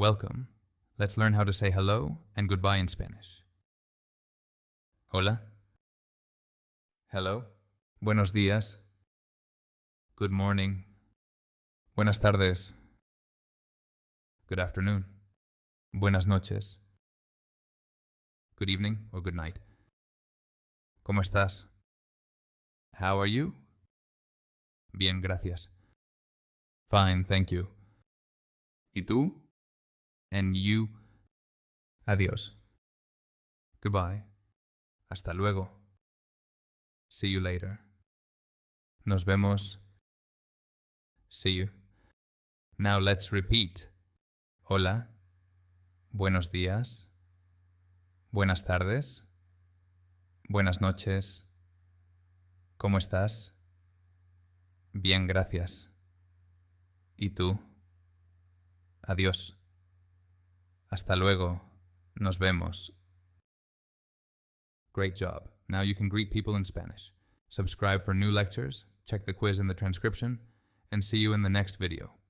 Welcome. Let's learn how to say hello and goodbye in Spanish. Hola. Hello. Buenos días. Good morning. Buenas tardes. Good afternoon. Buenas noches. Good evening or good night. ¿Cómo estás? How are you? Bien, gracias. Fine, thank you. ¿Y tú? And you. Adiós. Goodbye. Hasta luego. See you later. Nos vemos. See you. Now let's repeat. Hola. Buenos días. Buenas tardes. Buenas noches. ¿Cómo estás? Bien, gracias. ¿Y tú? Adiós. Hasta luego. Nos vemos. Great job. Now you can greet people in Spanish. Subscribe for new lectures, check the quiz in the transcription, and see you in the next video.